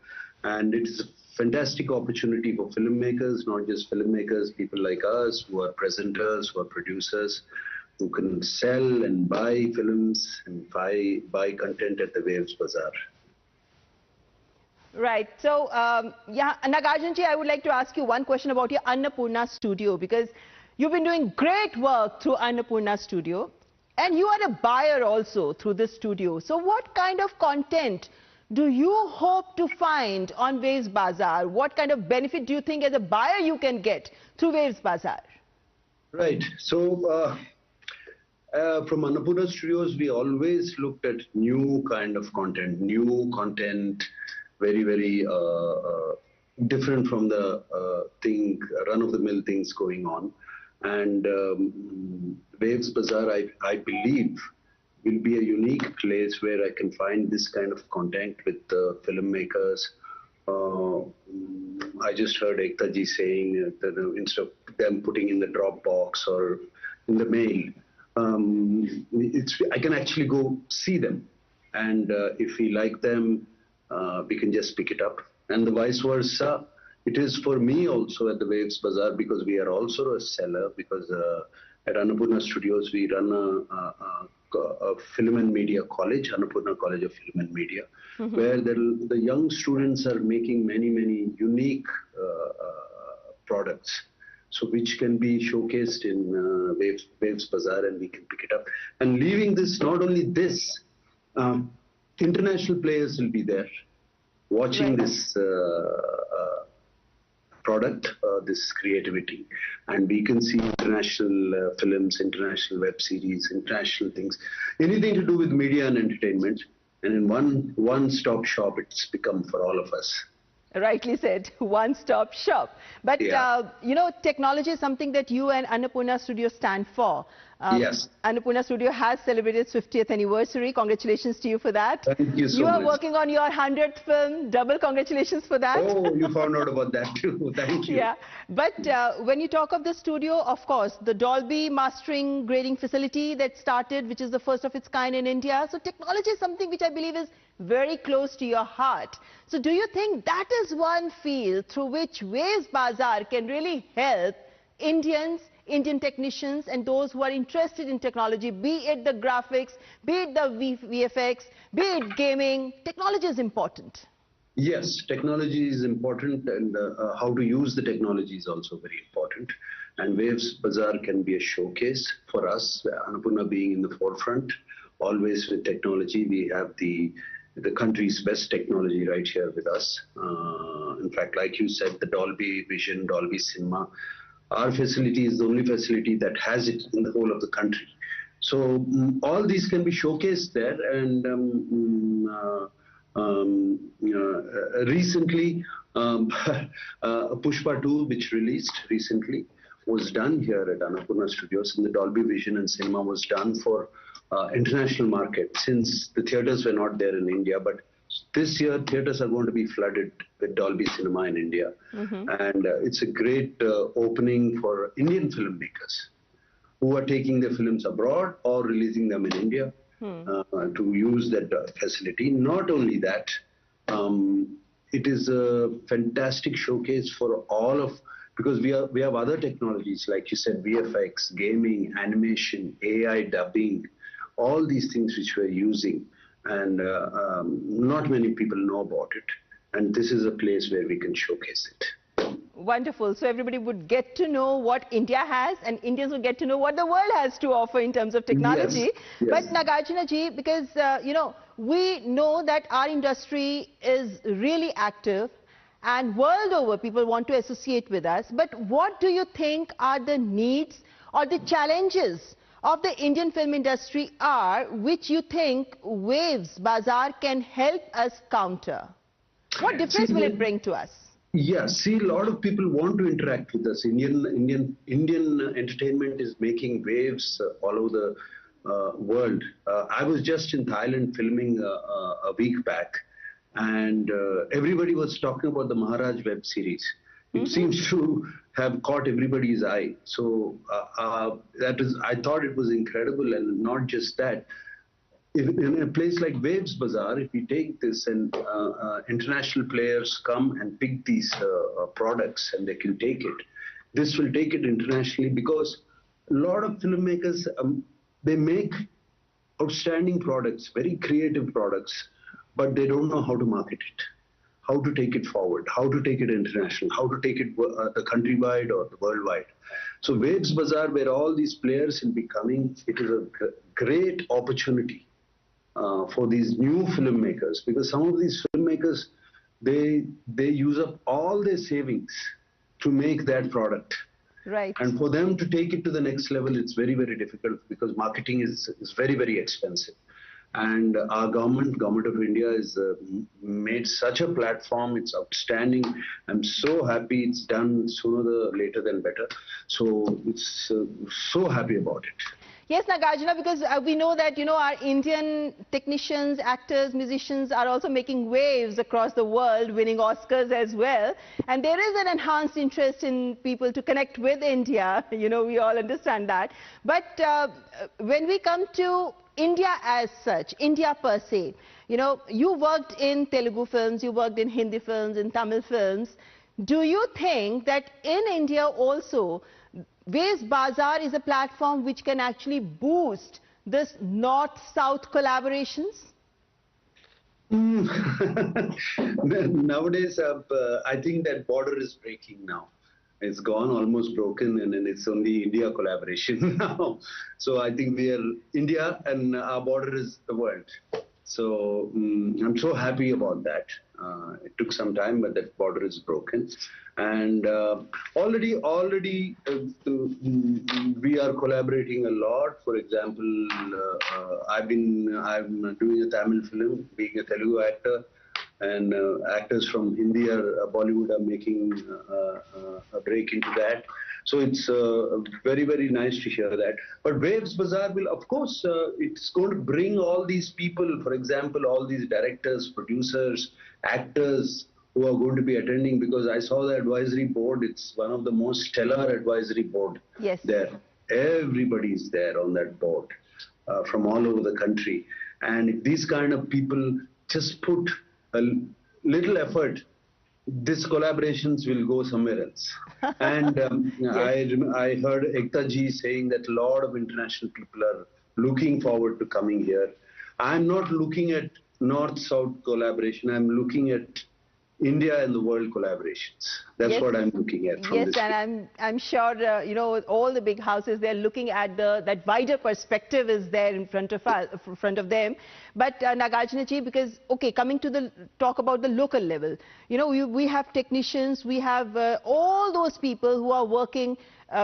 and it is a fantastic opportunity for filmmakers, not just filmmakers, people like us who are presenters, who are producers, who can sell and buy films and buy content at the Waves Bazaar. Right. So, yeah, Nagarjun ji, I would like to ask you one question about your Annapurna studio, because you've been doing great work through Annapurna studio. And you are a buyer also through this studio. So what kind of content do you hope to find on Waves Bazaar? What kind of benefit do you think as a buyer you can get through Waves Bazaar? Right. So from Annapurna Studios, we always looked at new kind of content, very, very different from the run-of-the-mill things going on. And Waves Bazaar, I believe, will be a unique place where I can find this kind of content with filmmakers. I just heard Ekta ji saying that instead of them putting in the Dropbox or in the mail, I can actually go see them. And if we like them, we can just pick it up. And the vice versa. It is for me also at the Waves Bazaar, because we are also a seller, because at Annapurna Studios we run a film and media college, Annapurna College of Film and Media, where the young students are making many unique products, so which can be showcased in Waves Bazaar, and we can pick it up. And leaving this, not only this, international players will be there watching this product, this creativity, and we can see international films, international web series, international things, anything to do with media and entertainment, and in one-stop shop it's become for all of us. Rightly said, one-stop shop. But, you know, technology is something that you and Annapurna Studio stand for. Yes. Annapurna Studio has celebrated its 50th anniversary. Congratulations to you for that. Thank you so much. You are working on your 100th film. Double congratulations for that. Oh, you found out about that too. Thank you. Yeah. But when you talk of the studio, of course, the Dolby mastering grading facility that started, which is the first of its kind in India. So technology is something which I believe is very close to your heart. So do you think that is one field through which Waves Bazaar can really help Indians, Indian technicians and those who are interested in technology, be it the graphics, be it the VFX, be it gaming? Technology is important. Yes, technology is important, and how to use the technology is also very important. And Waves Bazaar can be a showcase for us, Annapurna being in the forefront, always with technology. We have the country's best technology right here with us. In fact, like you said, the Dolby Vision, Dolby Cinema, our facility is the only facility that has it in the whole of the country. So all these can be showcased there. And recently, Pushpa 2, which released recently, was done here at Annapurna Studios, and the Dolby Vision and Cinema was done for international market, since the theaters were not there in India. But this year, theaters are going to be flooded with Dolby Cinema in India. And it's a great opening for Indian filmmakers who are taking their films abroad or releasing them in India to use that facility. Not only that, it is a fantastic showcase for all of, because we have other technologies, like you said, VFX, gaming, animation, AI dubbing, all these things which we're using. And not many people know about it. And this is a place where we can showcase it. Wonderful. So everybody would get to know what India has, and Indians would get to know what the world has to offer in terms of technology. Yes. But Nagarjuna ji, because, you know, we know that our industry is really active, and world over people want to associate with us. But what do you think are the needs or the challenges of the Indian film industry are, which you think Waves Bazaar can help us counter? What difference will it bring to us? Yeah, see, a lot of people want to interact with us. Indian entertainment is making waves all over the world. I was just in Thailand filming a week back, and everybody was talking about the Maharaj web series. It seems to have caught everybody's eye. So I thought it was incredible. And not just that, in a place like Waves Bazaar, if we take this and international players come and pick these products and they can take it, this will take it internationally, because a lot of filmmakers, they make outstanding products, very creative products, but they don't know how to market it, how to take it forward, how to take it international, how to take it the countrywide or the worldwide. So Waves Bazaar, where all these players will be coming, it is a great opportunity for these new filmmakers, because some of these filmmakers, they use up all their savings to make that product. Right. And for them to take it to the next level, it's very, very difficult because marketing is very, very expensive. And our government of India has made such a platform. It's outstanding. I'm so happy it's done sooner later than better. So it's so happy about it. Yes, Nagarjuna, because we know that, our Indian technicians, actors, musicians are also making waves across the world, winning Oscars as well. And there is an enhanced interest in people to connect with India. We all understand that. But when we come to India as such, India per se, you worked in Telugu films, you worked in Hindi films, in Tamil films. Do you think that in India also, Waves Bazaar is a platform which can actually boost this North-South collaborations? Nowadays, I think that border is breaking now. It's gone almost broken, and it's only India collaboration now. So I think we are India, and our border is the world. So I'm so happy about that. It took some time, but that border is broken. And already we are collaborating a lot. For example, I'm doing a Tamil film, being a Telugu actor, and actors from Hindi or Bollywood are making a break into that. So it's very, very nice to hear that. But Waves Bazaar will, of course, it's going to bring all these people, for example, all these directors, producers, actors who are going to be attending, because I saw the advisory board. It's one of the most stellar advisory board there. Everybody's there on that board from all over the country. And if these kind of people just put a little effort, these collaborations will go somewhere else. And I heard Ekta ji saying that a lot of international people are looking forward to coming here. I'm not looking at North-South collaboration. I'm looking at India and the world collaborations. That's what I'm looking at from this. Yes, and I'm sure, all the big houses, they're looking at that wider perspective is there in front of them. But Nagarjuna ji, because, coming to talk about the local level, we have technicians, we have all those people who are working,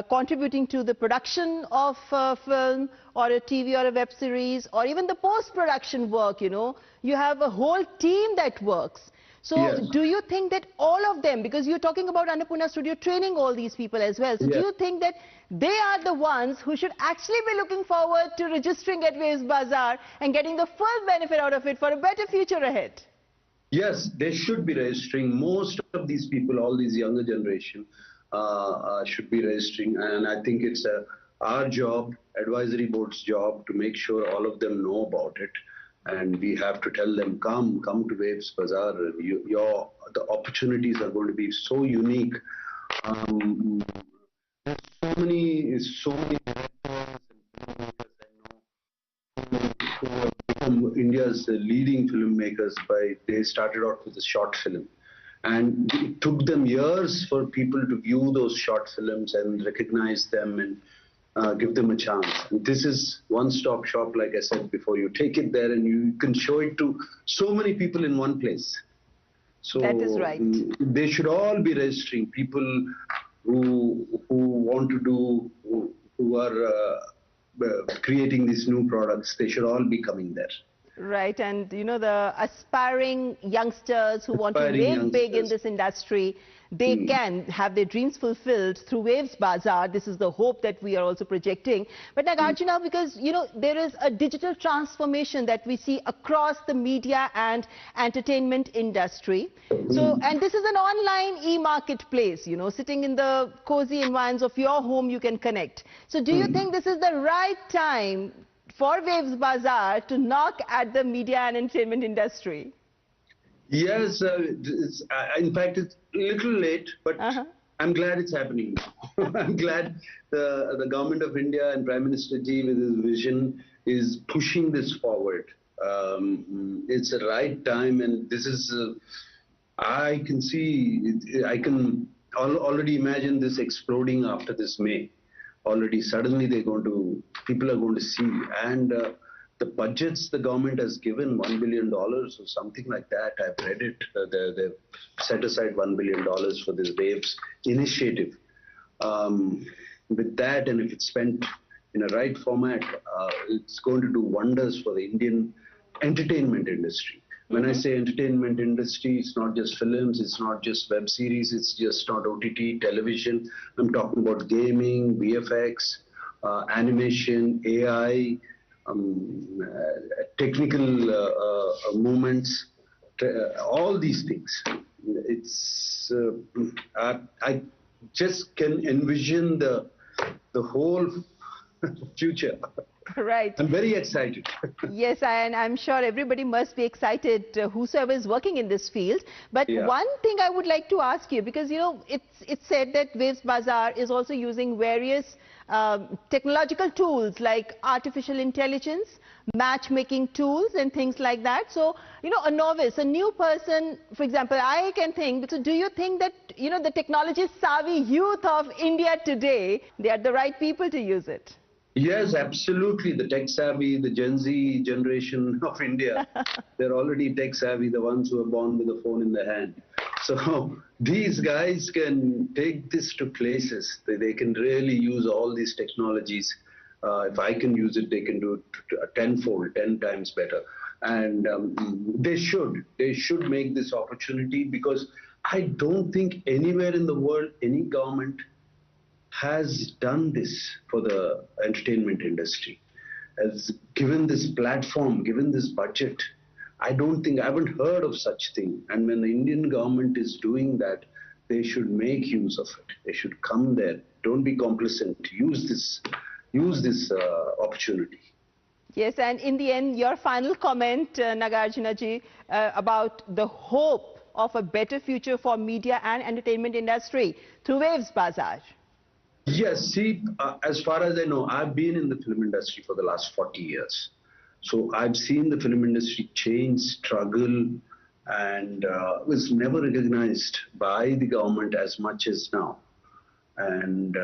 contributing to the production of a film or a TV or a web series, or even the post-production work, you have a whole team that works. So do you think that all of them, because you're talking about Annapurna Studio training all these people as well, so do you think that they are the ones who should actually be looking forward to registering at Waves Bazaar and getting the full benefit out of it for a better future ahead? Yes, they should be registering. Most of these people, all these younger generation, should be registering. And I think it's our job, advisory board's job, to make sure all of them know about it. And we have to tell them, come to Waves Bazaar. The opportunities are going to be so unique. So many directors and filmmakers I know who have become India's leading filmmakers. They started out with a short film. And it took them years for people to view those short films and recognize them and give them a chance. And this is one-stop shop, like I said before. You take it there and you can show it to so many people in one place. So that is right. They should all be registering. People who want to do, who are creating these new products, they should all be coming there. Right, and the aspiring youngsters who want to live big in this industry, they can have their dreams fulfilled through Waves Bazaar. This is the hope that we are also projecting. But Nagarjuna, because there is a digital transformation that we see across the media and entertainment industry. So, and this is an online e-marketplace, sitting in the cozy environs of your home, you can connect. So do you think this is the right time for Waves Bazaar to knock at the media and entertainment industry? Yes, in fact, it's a little late, but I'm glad it's happening now. I'm glad the government of India and Prime Minister Ji, with his vision, is pushing this forward. It's the right time, and this is, I can already imagine this exploding after this May. already suddenly people are going to see. And the budgets the government has given, $1 billion or something like that, I've read it. They've set aside $1 billion for this WAVES initiative. With that, and if it's spent in a right format, it's going to do wonders for the Indian entertainment industry. When I say entertainment industry, it's not just films, it's not just web series, it's just not OTT, television. I'm talking about gaming, VFX, animation, AI, technical movements, all these things. It's I just can envision the whole future. Right. I'm very excited. Yes, and I'm sure everybody must be excited, whosoever is working in this field. But one thing I would like to ask you, because, you know, it's said that Waves Bazaar is also using various technological tools like artificial intelligence, matchmaking tools and things like that. So, you know, a novice, a new person, for example, I can think, so do you think that, you know, the technology savvy youth of India today, they are the right people to use it? Yes, absolutely. The tech savvy, the Gen Z generation of India, they're already tech savvy, the ones who are born with a phone in their hand. So these guys can take this to places. They can really use all these technologies. If I can use it, they can do it tenfold, 10 times better. And they should make this opportunity, because I don't think anywhere in the world, any government has done this for the entertainment industry, has given this platform, given this budget. I haven't heard of such thing. And when the Indian government is doing that, they should make use of it. They should come there. Don't be complacent. Use this opportunity. Yes, and in the end, your final comment, Nagarjuna ji, about the hope of a better future for media and entertainment industry through Waves Bazaar. Yes, see, as far as I know, I've been in the film industry for the last 40 years. So I've seen the film industry change, struggle, and was never recognized by the government as much as now. And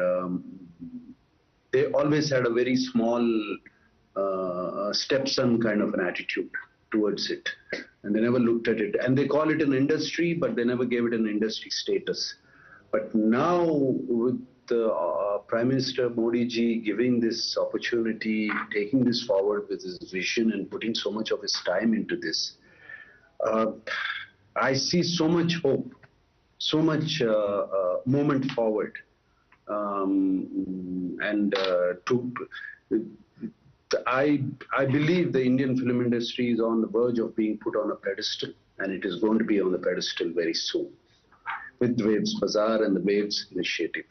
they always had a very small stepson kind of an attitude towards it. And they never looked at it. And they call it an industry, but they never gave it an industry status. But now, with Prime Minister Modi ji giving this opportunity, taking this forward with his vision and putting so much of his time into this, I see so much hope, so much movement forward. I believe the Indian film industry is on the verge of being put on a pedestal, and it is going to be on the pedestal very soon with Waves Bazaar and the Waves initiative.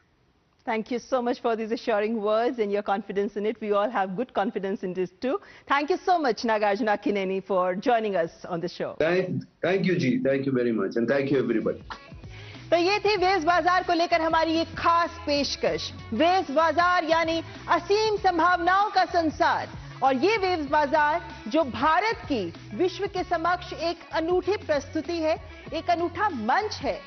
Thank you so much for these assuring words and your confidence in it. We all have good confidence in this too. Thank you so much, Nagarjuna Akkineni, for joining us on the show. Thank you, Ji. Thank you very much. And thank you, everybody. तो ये थी waves बाजार को लेकर हमारी एक खास पेशकश। वेव्स बाजार यानी असीम संभावनाओं का संसार। और ये वेव्स बाजार जो भारत की विश्व के समक्ष एक अनूठी प्रस्तुति है, एक अनूठा मंच है,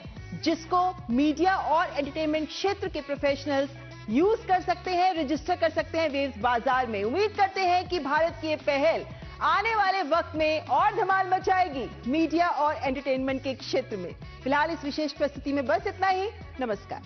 जिसको मीडिया और एंटरटेनमेंट क्षेत्र के प्रोफेशनल्स यूज कर सकते हैं, रजिस्टर कर सकते हैं वेव्स बाजार में। उम्मीद करते हैं कि भारत की ये पहल आने वाले वक्त में और धमाल मचाएगी मीडिया और एंटरटेनमेंट के क्षेत्र में। फिलहाल इस विशेष प्रस्तुति में बस इतना ही। नमस्कार।